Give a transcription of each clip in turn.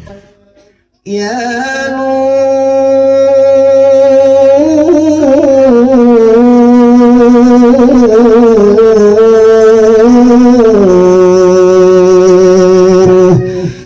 Ya Nur,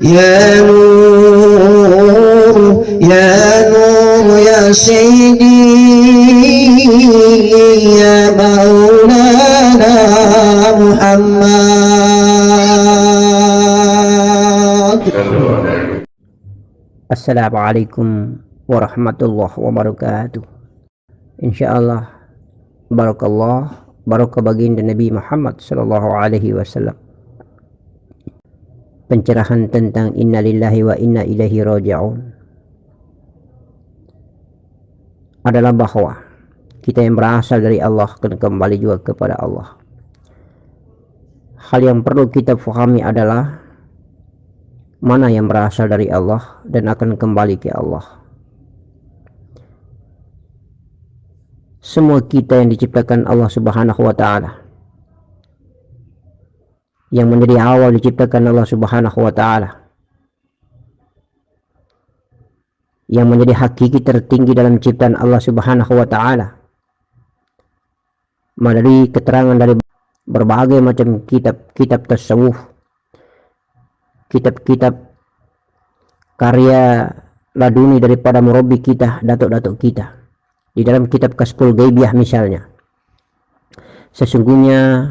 ya Nur, ya Nur, ya Sayyidi, ya Maulana Muhammad. Assalamualaikum warahmatullahi wabarakatuh. Insyaallah barakallah barakah baginda Nabi Muhammad sallallahu alaihi wasallam. Pencerahan tentang inna lillahi wa inna ilaihi raji'un adalah bahwa kita yang berasal dari Allah akan kembali juga kepada Allah. Hal yang perlu kita fahami adalah mana yang berasal dari Allah dan akan kembali ke Allah. Semua kita yang diciptakan Allah Subhanahu wa taala, yang menjadi awal diciptakan Allah Subhanahu wa taala, yang menjadi hakiki tertinggi dalam ciptaan Allah Subhanahu wa taala, melalui keterangan dari berbagai macam kitab-kitab tasawuf, kitab-kitab karya laduni daripada murabbi kita, datuk-datuk kita. Di dalam kitab Kasful Ghaibiyah misalnya, sesungguhnya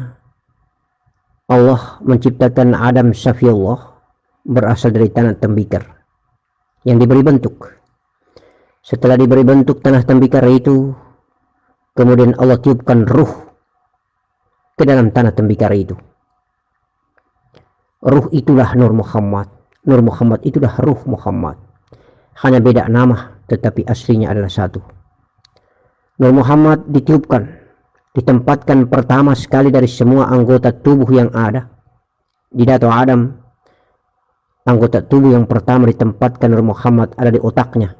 Allah menciptakan Adam Safiyullah berasal dari tanah tembikar yang diberi bentuk. Setelah diberi bentuk tanah tembikar itu, kemudian Allah tiupkan ruh ke dalam tanah tembikar itu. Ruh itulah Nur Muhammad. Nur Muhammad itulah Ruh Muhammad. Hanya beda nama, tetapi aslinya adalah satu. Nur Muhammad ditiupkan, ditempatkan pertama sekali dari semua anggota tubuh yang ada. Di datuk Adam, anggota tubuh yang pertama ditempatkan Nur Muhammad ada di otaknya.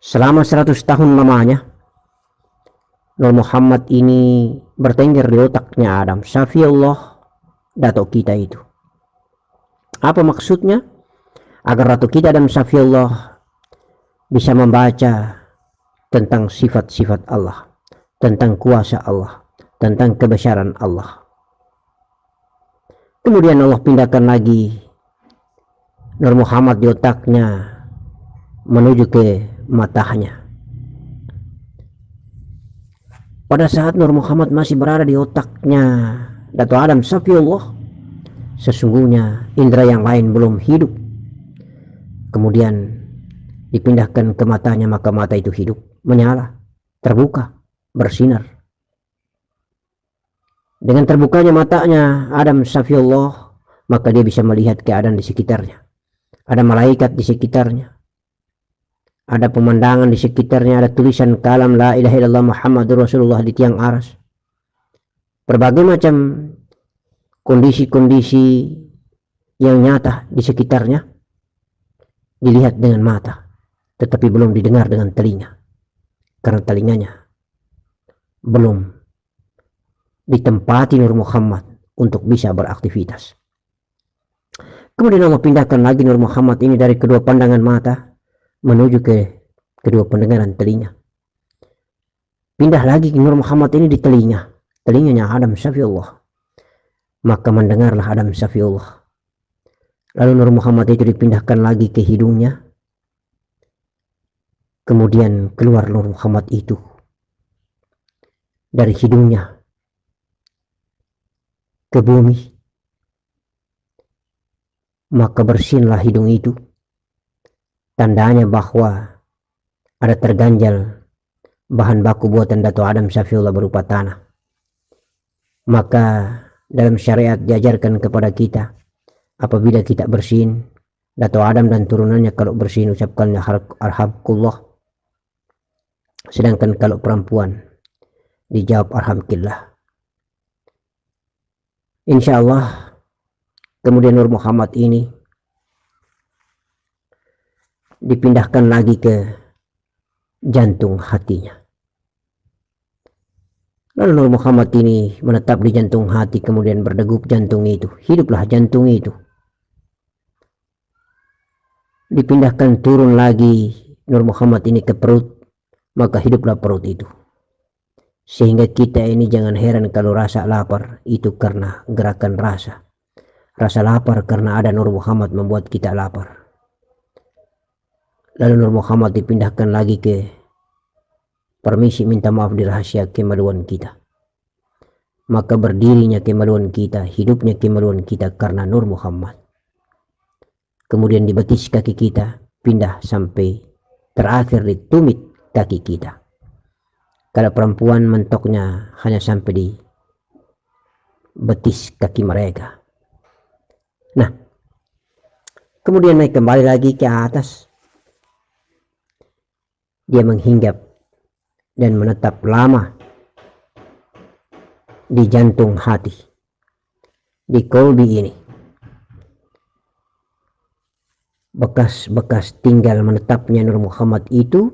Selama 100 tahun lamanya, Nur Muhammad ini bertengger di otaknya Adam Safiyullah, datuk kita itu. Apa maksudnya? Agar datuk kita Adam Safiyullah bisa membaca tentang sifat-sifat Allah, tentang kuasa Allah, tentang kebesaran Allah. Kemudian Allah pindahkan lagi Nur Muhammad di otaknya menuju ke matanya. Pada saat Nur Muhammad masih berada di otaknya Datuk Adam Safiyullah, sesungguhnya indera yang lain belum hidup. Kemudian dipindahkan ke matanya, maka mata itu hidup, menyala, terbuka, bersinar. Dengan terbukanya matanya Adam Safiyullah, maka dia bisa melihat keadaan di sekitarnya. Ada malaikat di sekitarnya, ada pemandangan di sekitarnya, ada tulisan kalam la ilaha illallah Muhammadur Rasulullah di tiang aras. Berbagai macam kondisi-kondisi yang nyata di sekitarnya dilihat dengan mata, tetapi belum didengar dengan telinga, karena telinganya belum ditempati Nur Muhammad untuk bisa beraktivitas. Kemudian Allah pindahkan lagi Nur Muhammad ini dari kedua pandangan mata menuju ke kedua pendengaran telinga. Pindah lagi Nur Muhammad ini di telinganya Adam Safiyullah. Maka mendengarlah Adam Safiyullah. Lalu Nur Muhammad itu dipindahkan lagi ke hidungnya. Kemudian keluar Nur Muhammad itu dari hidungnya ke bumi. Maka bersinlah hidung itu. Tandanya bahwa ada terganjal bahan baku buatan Datuk Adam Safiyullah berupa tanah. Maka dalam syariat diajarkan kepada kita, apabila kita bersin, Datuk Adam dan turunannya kalau bersin ucapkannya arhamkullah. Sedangkan kalau perempuan dijawab arhamkillah. Insyaallah kemudian Nur Muhammad ini dipindahkan lagi ke jantung hatinya. Lalu Nur Muhammad ini menetap di jantung hati, kemudian berdegup jantung itu. Hiduplah jantung itu. dipindahkan turun lagi Nur Muhammad ini ke perut, maka hiduplah perut itu. Sehingga kita ini jangan heran kalau rasa lapar itu karena gerakan rasa. Rasa lapar karena ada Nur Muhammad membuat kita lapar. Lalu Nur Muhammad dipindahkan lagi ke permisi minta maaf di rahasia kemaluan kita. Maka berdirinya kemaluan kita, hidupnya kemaluan kita karena Nur Muhammad. Kemudian di betis kaki kita pindah sampai terakhir di tumit kaki kita. Kalau perempuan mentoknya hanya sampai di betis kaki mereka. Nah, kemudian naik kembali lagi ke atas. Dia menghinggap dan menetap lama di jantung hati, di kolbi ini. Bekas-bekas tinggal menetapnya Nur Muhammad itu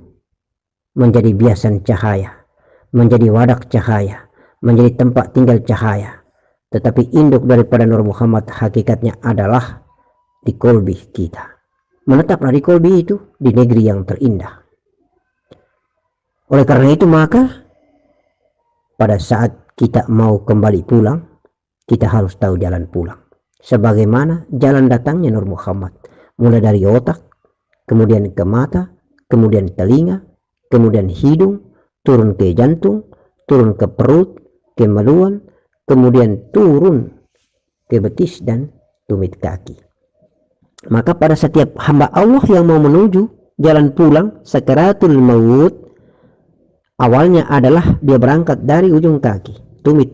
menjadi biasan cahaya, menjadi wadak cahaya, menjadi tempat tinggal cahaya. Tetapi induk daripada Nur Muhammad hakikatnya adalah di kolbi kita. Menetaplah di kolbi itu, di negeri yang terindah. Oleh karena itu maka pada saat kita mau kembali pulang, kita harus tahu jalan pulang. Sebagaimana jalan datangnya Nur Muhammad. Mulai dari otak, kemudian ke mata, kemudian telinga, kemudian hidung, turun ke jantung, turun ke perut, kemaluan, kemudian turun ke betis dan tumit kaki. Maka pada setiap hamba Allah yang mau menuju jalan pulang, sakaratul maut, awalnya adalah dia berangkat dari ujung kaki, tumit,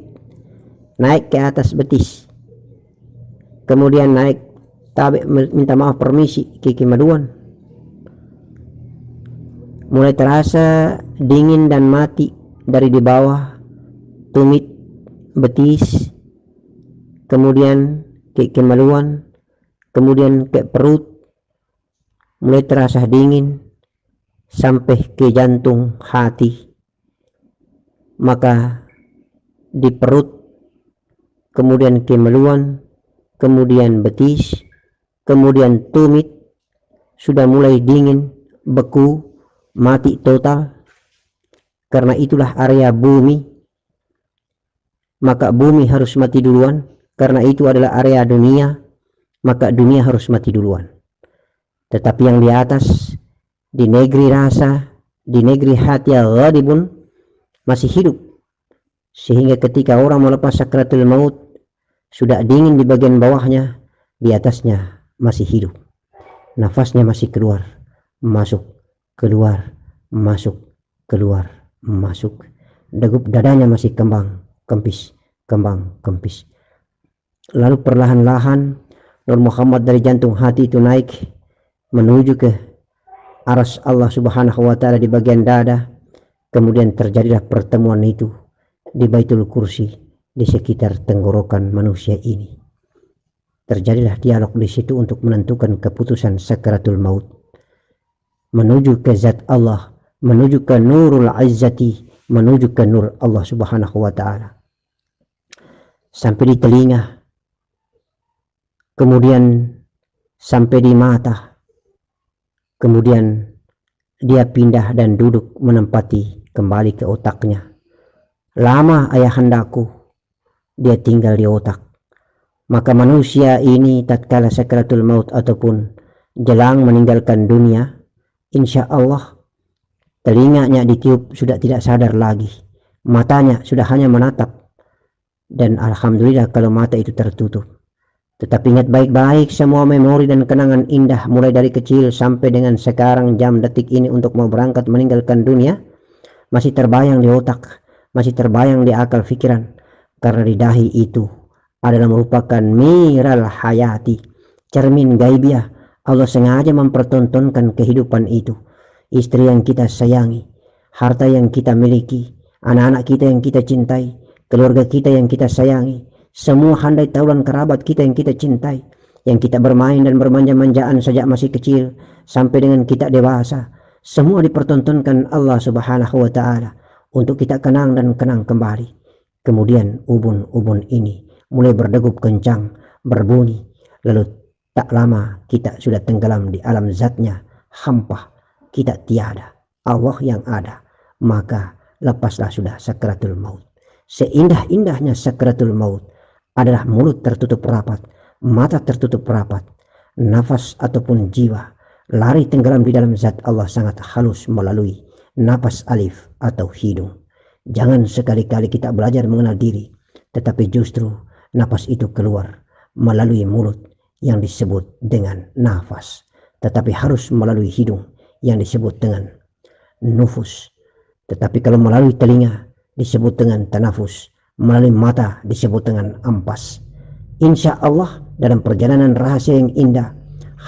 naik ke atas betis, kemudian naik minta maaf permisi ke kemaluan. Mulai terasa dingin dan mati dari di bawah tumit, betis, kemudian ke kemaluan, kemudian ke perut, mulai terasa dingin sampai ke jantung hati. Maka di perut, kemudian kemaluan, kemudian betis, kemudian tumit sudah mulai dingin, beku, mati total. Karena itulah area bumi, maka bumi harus mati duluan. Karena itu adalah area dunia, maka dunia harus mati duluan. Tetapi yang di atas, di negeri rasa, di negeri hati al-ghadibun, masih hidup. Sehingga ketika orang melepas sakratul maut, sudah dingin di bagian bawahnya, di atasnya masih hidup. Nafasnya masih keluar, masuk, keluar, masuk, keluar, masuk. Degup dadanya masih kembang, kempis, kembang, kempis. Lalu perlahan-lahan Nur Muhammad dari jantung hati itu naik menuju ke aras Allah Subhanahu wa Ta'ala di bagian dada. Kemudian terjadilah pertemuan itu di Baitul Kursi, di sekitar tenggorokan manusia ini. Terjadilah dialog di situ untuk menentukan keputusan sakaratul maut, menuju ke zat Allah, menuju ke nurul izzati, menuju ke nur Allah Subhanahu wa Ta'ala. Sampai di telinga, kemudian sampai di mata, kemudian dia pindah dan duduk menempati kembali ke otaknya. Lama ayahandaku dia tinggal di otak. Maka manusia ini tatkala sakaratul maut ataupun jelang meninggalkan dunia, insya Allah telinganya ditiup sudah tidak sadar lagi, matanya sudah hanya menatap, dan alhamdulillah kalau mata itu tertutup. Tetapi ingat baik-baik semua memori dan kenangan indah mulai dari kecil sampai dengan sekarang jam detik ini untuk mau berangkat meninggalkan dunia masih terbayang di otak, masih terbayang di akal pikiran, karena di dahi itu adalah merupakan miral hayati, cermin gaibiah. Allah sengaja mempertontonkan kehidupan itu. Istri yang kita sayangi, harta yang kita miliki, anak-anak kita yang kita cintai, keluarga kita yang kita sayangi, semua handai taulan kerabat kita yang kita cintai, yang kita bermain dan bermanja-manjaan sejak masih kecil sampai dengan kita dewasa, semua dipertontonkan Allah Subhanahu wa Ta'ala untuk kita kenang dan kenang kembali. Kemudian ubun-ubun ini mulai berdegup kencang, berbunyi, lalu Tak lama kita sudah tenggelam di alam zatnya, hampa, kita tiada, Allah yang ada. Maka lepaslah sudah sakratul maut. Seindah-indahnya sakratul maut adalah mulut tertutup rapat, mata tertutup rapat, nafas ataupun jiwa lari tenggelam di dalam zat Allah sangat halus melalui napas alif atau hidung. Jangan sekali-kali kita belajar mengenal diri, tetapi justru napas itu keluar melalui mulut yang disebut dengan nafas, tetapi harus melalui hidung yang disebut dengan nufus. Tetapi kalau melalui telinga disebut dengan tanafus, melalui mata disebut dengan ampas. Insya Allah dalam perjalanan rahasia yang indah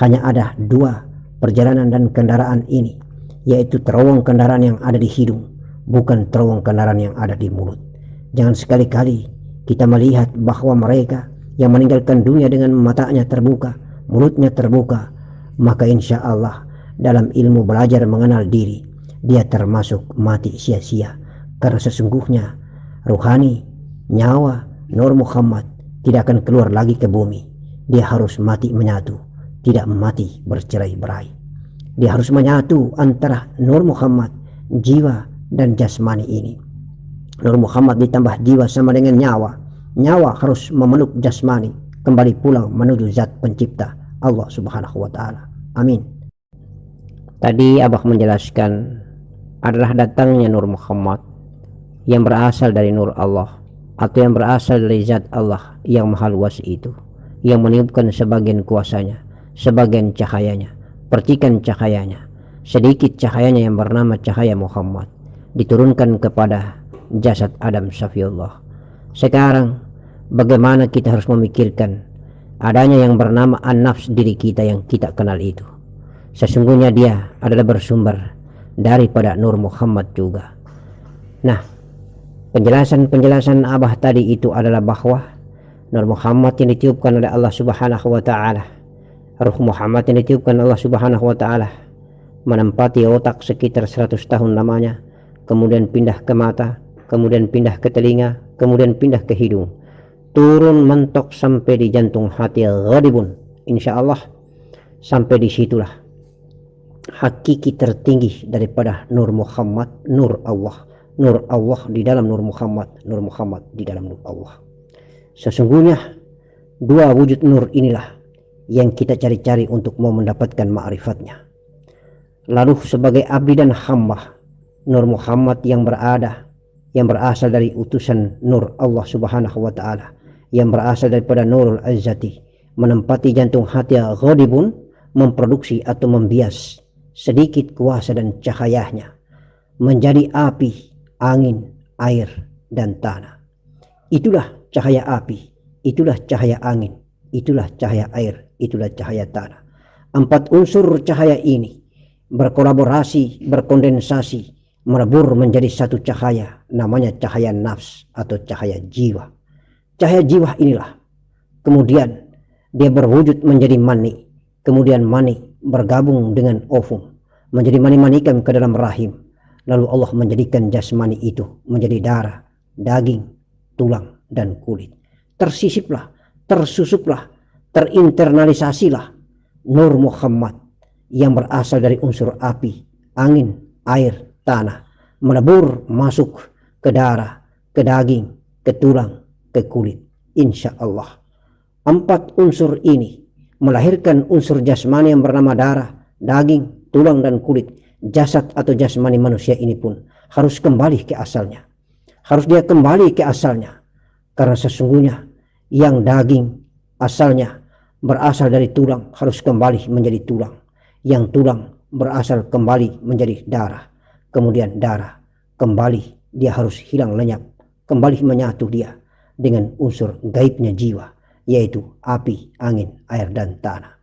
hanya ada dua perjalanan dan kendaraan ini, yaitu terowong kendaraan yang ada di hidung, bukan terowong kendaraan yang ada di mulut. Jangan sekali-kali kita melihat bahwa mereka yang meninggalkan dunia dengan matanya terbuka, mulutnya terbuka, maka insya Allah dalam ilmu belajar mengenal diri, dia termasuk mati sia-sia. Karena sesungguhnya ruhani, nyawa Nur Muhammad tidak akan keluar lagi ke bumi. Dia harus mati menyatu, tidak mati bercerai-berai. Dia harus menyatu antara Nur Muhammad, jiwa dan jasmani ini. Nur Muhammad ditambah jiwa sama dengan nyawa. Nyawa harus memeluk jasmani, kembali pulang menuju zat pencipta Allah subhanahu wa ta'ala. Amin. Tadi Abah menjelaskan adalah datangnya Nur Muhammad yang berasal dari Nur Allah, atau yang berasal dari zat Allah yang maha luas itu, yang meniupkan sebagian kuasanya, sebagian cahayanya, percikan cahayanya, sedikit cahayanya yang bernama cahaya Muhammad, diturunkan kepada jasad Adam Safiullah. Sekarang bagaimana kita harus memikirkan adanya yang bernama an-nafs diri kita yang kita kenal itu. Sesungguhnya dia adalah bersumber daripada Nur Muhammad juga. Nah, penjelasan Abah tadi itu adalah bahwa Nur Muhammad yang ditiupkan oleh Allah subhanahu wa ta'ala, Ruh Muhammad yang ditiupkan Allah subhanahu wa ta'ala, menempati otak sekitar 100 tahun lamanya, kemudian pindah ke mata, kemudian pindah ke telinga, kemudian pindah ke hidung, turun mentok sampai di jantung hati ghadibun. Insya Allah sampai disitulah hakiki tertinggi daripada Nur Muhammad, Nur Allah di dalam Nur Muhammad di dalam Nur Allah. Sesungguhnya dua wujud Nur inilah yang kita cari-cari untuk mau mendapatkan ma'rifatnya. Lalu sebagai abdi dan hamba, Nur Muhammad yang berasal dari utusan Nur Allah subhanahu wa ta'ala, yang berasal daripada Nurul Azzati, menempati jantung hati ghadibun, memproduksi atau membias sedikit kuasa dan cahayanya menjadi api, angin, air, dan tanah. Itulah cahaya api, itulah cahaya angin, itulah cahaya air, itulah cahaya tanah. 4 unsur cahaya ini berkolaborasi, berkondensasi, melebur menjadi satu cahaya, namanya cahaya nafs atau cahaya jiwa. Cahaya jiwa inilah kemudian dia berwujud menjadi mani, kemudian mani bergabung dengan ovum menjadi mani-manikan ke dalam rahim, lalu Allah menjadikan jasmani itu menjadi darah, daging, tulang, dan kulit. Tersisiplah, tersusuplah, terinternalisasilah Nur Muhammad yang berasal dari unsur api, angin, air, tanah, melebur masuk ke darah, ke daging, ke tulang, ke kulit. Insya Allah 4 unsur ini melahirkan unsur jasmani yang bernama darah, daging, tulang, dan kulit. Jasad atau jasmani manusia ini pun harus kembali ke asalnya, harus dia kembali ke asalnya, karena sesungguhnya yang daging asalnya berasal dari tulang harus kembali menjadi tulang, yang tulang berasal kembali menjadi darah, kemudian darah kembali dia harus hilang lenyap, kembali menyatu dia dengan unsur gaibnya jiwa, yaitu api, angin, air, dan tanah.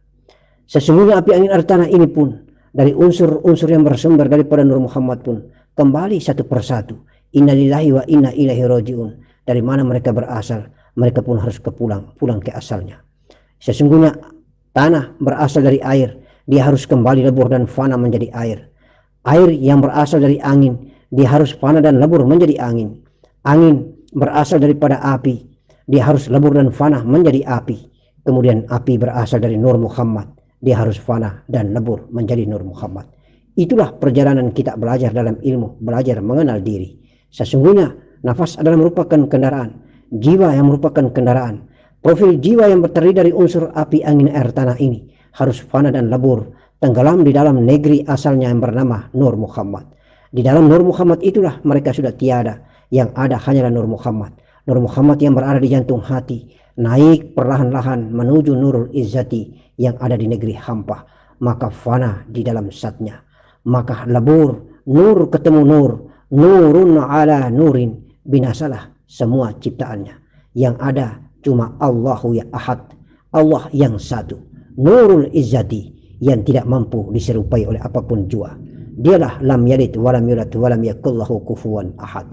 Sesungguhnya api, angin, air, tanah ini pun dari unsur-unsur yang bersumber daripada Nur Muhammad pun kembali satu persatu. Inna lillahi wa inna ilaihi raji'un. Dari mana mereka berasal, mereka pun harus pulang ke asalnya. Sesungguhnya tanah berasal dari air, dia harus kembali lebur dan fana menjadi air. Air yang berasal dari angin, dia harus fana dan lebur menjadi angin. Angin berasal daripada api, dia harus lebur dan fana menjadi api. kemudian api berasal dari Nur Muhammad, dia harus fana dan lebur menjadi Nur Muhammad. Itulah perjalanan kita belajar dalam ilmu, belajar mengenal diri. Sesungguhnya nafas adalah merupakan kendaraan, jiwa yang merupakan kendaraan. Profil jiwa yang terdiri dari unsur api, angin, air, tanah ini harus fana dan lebur, tenggelam di dalam negeri asalnya yang bernama Nur Muhammad. Di dalam Nur Muhammad itulah mereka sudah tiada, yang ada hanyalah Nur Muhammad. Nur Muhammad yang berada di jantung hati, naik perlahan-lahan menuju Nurul Izzati yang ada di negeri hampa, maka fana di dalam zatnya, maka lebur, nur ketemu nur, nurun ala nurin, binasalah semua ciptaannya. Yang ada cuma Allahu ya Ahad, Allah yang satu, Nurul Izzati yang tidak mampu diserupai oleh apapun jua. Dialah lam yalid walam yulad walam yakul lahu kufuwan ahad.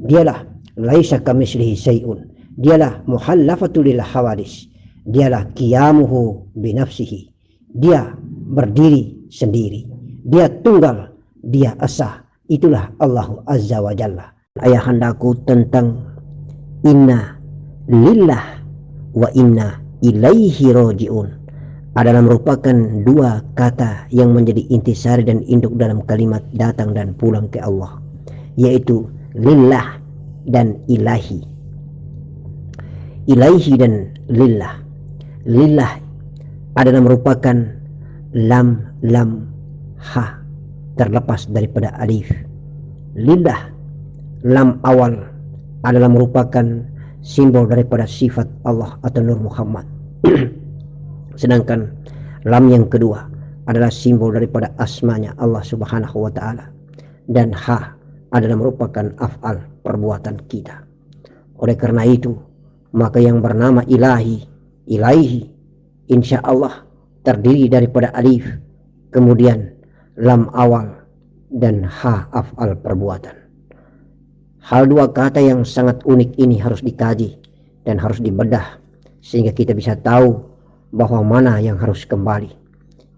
Dialah laisa kamitslihi syai'un. Dialah muhallafatul lil hawadis. Dialah qiyamuhu binafsihi. Dia berdiri sendiri. Dia tunggal, dia esa. Itulah Allah Azza wa Jalla. Ayahandaku tentang inna lillah wa inna ilaihi roji'un adalah merupakan dua kata yang menjadi intisari dan induk dalam kalimat datang dan pulang ke Allah, yaitu lillah dan ilahi. Ilaihi dan lillah. Lillah adalah merupakan lam ha terlepas daripada alif. Lillah, lam awal adalah merupakan simbol daripada sifat Allah atau Nur Muhammad. Sedangkan lam yang kedua adalah simbol daripada asmanya Allah Subhanahu wa Ta'ala, dan ha adalah merupakan af'al, perbuatan kita. Oleh karena itu, maka yang bernama ilahi, ilaihi, insya Allah terdiri daripada alif, kemudian lam awal, dan ha af'al, perbuatan. Hal dua kata yang sangat unik ini harus dikaji dan harus dibedah sehingga kita bisa tahu bahwa mana yang harus kembali.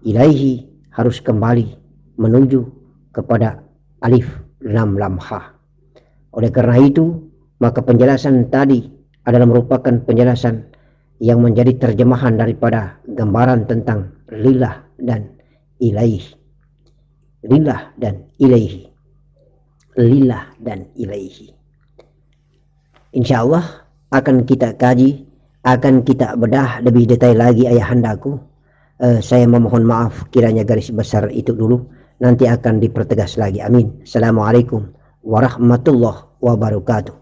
Ilaihi harus kembali menuju kepada alif, lam ha. Oleh karena itu, maka penjelasan tadi adalah merupakan penjelasan yang menjadi terjemahan daripada gambaran tentang lillah dan ilaihi. Lillah dan ilaihi. Lillah dan ilaihi. Insya Allah akan kita kaji, akan kita bedah lebih detail lagi ayahandaku. Saya memohon maaf kiranya garis besar itu dulu, nanti akan dipertegas lagi. Amin. Assalamualaikum warahmatullahi wabarakatuh.